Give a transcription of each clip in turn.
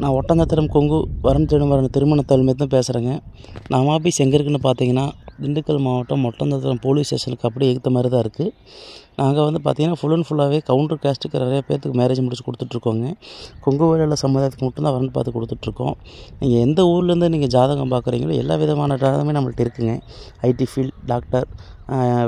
நான் ஒட்டஞ்சத்திரம் கொங்கு வரன் தேடும் வரன் திருமண தலைமையில தான் பேசுகிறேங்க. நம்ம ஆஃபீஸ் எங்கே இருக்குதுன்னு பார்த்தீங்கன்னா, திண்டுக்கல் மாவட்டம் ஒட்டஞ்சத்திரம் போலீஸ் ஸ்டேஷனுக்கு அப்படியே எதிர்த்த மாதிரி தான் இருக்குது. நாங்கள் வந்து பார்த்தீங்கன்னா ஃபுல் அண்ட் ஃபுல்லாகவே கவுண்டர் கேஸ்ட்டுக்கு நிறைய பேர்த்துக்கு மேரேஜ் முடிச்சு கொடுத்துட்ருக்கோங்க. கொங்கு வேலையில் சமுதாயத்துக்கு மட்டும் தான் வரன் பார்த்து கொடுத்துட்ருக்கோம். நீங்கள் எந்த ஊர்லேருந்து நீங்கள் ஜாதகம் பார்க்குறீங்களோ எல்லா விதமான ஜாதகமே நம்மள்ட்ட இருக்குங்க. ஐடி ஃபீல்ட், டாக்டர்,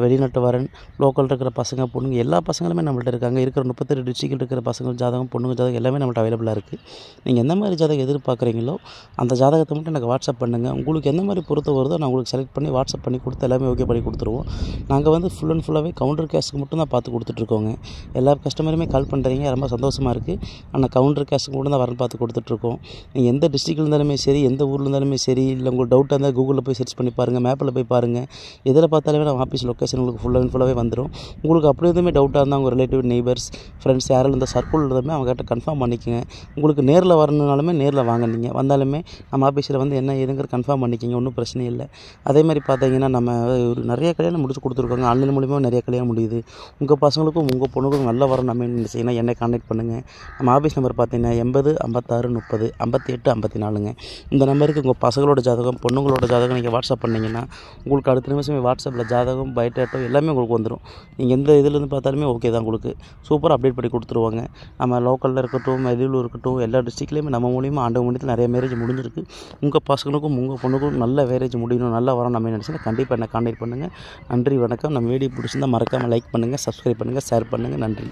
வெளிநாட்டு வரன், லோக்கல் இருக்கிற பசங்க பொண்ணுங்க எல்லா பசங்களுமே நம்மள்ட்ட இருக்காங்க. இருக்கிற 38 டிஸ்ட்ரிக்டில் இருக்கிற பசங்க ஜாதகம், பொண்ணுங்க ஜாதகம் எல்லாமே நம்மள்ட்ட அவைலபிளாக இருக்குது. நீங்கள் எந்த மாதிரி ஜாதகம் எதிர்பார்க்குறீங்களோ அந்த ஜாதகத்தை மட்டும் எனக்கு வாட்ஸ்அப் பண்ணுங்கள். உங்களுக்கு எந்த மாதிரி பொறுத்த வருதோ நான் உங்களுக்கு செலக்ட் பண்ணி வாட்ஸ்அப் பண்ணி கொடுத்து எல்லாமே ஓகே பண்ணி கொடுத்துருவோம். நாங்கள் வந்து ஃபுல் அண்ட் ஃபுல்லாகவே கவுண்டர் கேஸ்ட்டுக்கு மட்டும் தான் பார்த்து கொடுத்துட்ருக்கோங்க. எல்லா கஸ்டமருமே கால் பண்ணுறீங்க, ரொம்ப சந்தோஷமாக இருக்குது. ஆனால் கவுண்டர் கேஸ்ட்டுக்கு மட்டும் தான் வரன் பார்த்து கொடுத்துட்ருக்கோம். நீங்கள் எந்த டிஸ்ட்ரிக்டில் இருந்தாலுமே சரி, எந்த ஊரில் இருந்தாலுமே சரி, இல்லை உங்களுக்கு டவுட்டாக இருந்தால் கூகுளில் போய் சர்ச் பண்ணி பாருங்கள், மேப்பில் போய் பாருங்கள். எதில் பார்த்தாலுமே நம்ம ஆஃபீஸ் லொக்கேஷன் உங்களுக்கு ஃபுல் அண்ட் ஃபுல்லாகவே வந்துடும். உங்களுக்கு அப்படி எதுவுமே டவுட்டாக இருந்தால் உங்கள் ரிலேட்டிவ், நெய்பர்ஸ், ஃப்ரெண்ட்ஸ் யாரும் இந்த சர்க்கிள் இருந்தாலுமே அவங்ககிட்ட கன்ஃபார்ம் பண்ணிக்கோங்க. உங்களுக்கு நேரில் வரணுனாலுமே நேரில் வாங்க. நீங்கள் வந்தாலுமே நம்ம ஆஃபீஸில் வந்து என்ன ஏதுங்கிற கன்ஃபார்ம் பண்ணிக்கிங்க, ஒன்றும் பிரச்சனை இல்லை. அதே மாதிரி பார்த்தீங்கன்னா நம்ம ஒரு நிறைய கல்யாணம் முடிச்சு கொடுத்துருக்கோங்க. ஆன்லைன் மூலியமாக நிறைய கல்யாணம் முடியுது. உங்கள் பசங்களுக்கும் உங்கள் பொண்ணுக்கும் நல்ல வர நம்ம நினச்சிங்கன்னா என்னை கான்டாக்ட் பண்ணுங்கள். நம்ம ஆஃபீஸ் நம்பர் பார்த்தீங்கன்னா 80 56 30 58 54ங்க. இந்த நம்பருக்கு உங்கள் பசங்களோட ஜாதகம், பொண்ணுங்களோட ஜாதகம் நீங்கள் வாட்ஸ்அப் பண்ணிங்கன்னா உங்களுக்கு அடுத்த நிமிஷமே வாட்ஸ்அப்பில் ஜாதகம், பயோடேட்டோ எல்லாமே உங்களுக்கு வந்துடும். நீங்கள் எந்த இதுலேருந்து பார்த்தாலுமே ஓகே தான். உங்களுக்கு சூப்பராக அப்டேட் பண்ணி கொடுத்துருவாங்க. நம்ம லோக்கலில் இருக்கட்டும், வெளியூர் இருக்கட்டும், எல்லா டிஸ்ட்ரிக்ட்லேயுமே நம்ம மூலியமாக ஆண்டவன் மூலியத்தில் நிறைய மேரேஜ் முடிஞ்சிருக்கு. உங்கள் பசங்களுக்கும் உங்கள் பொண்ணுக்கும் நல்ல மேரேஜ் முடியணும், நல்லா வர நம்ம நினச்சிங்கன்னா கண்டிப்பாக என்னை கான்டாக்ட் பண்ணுங்கள். நன்றி, வணக்கம். நம்ம வீடியோ பிடிச்சிருந்தால் மறக்காமல் லைக் பண்ணுங்கள், சப்ஸ்கிரைப் பண்ணுங்கள், ஷேர் பண்ணுங்கள். நன்றி.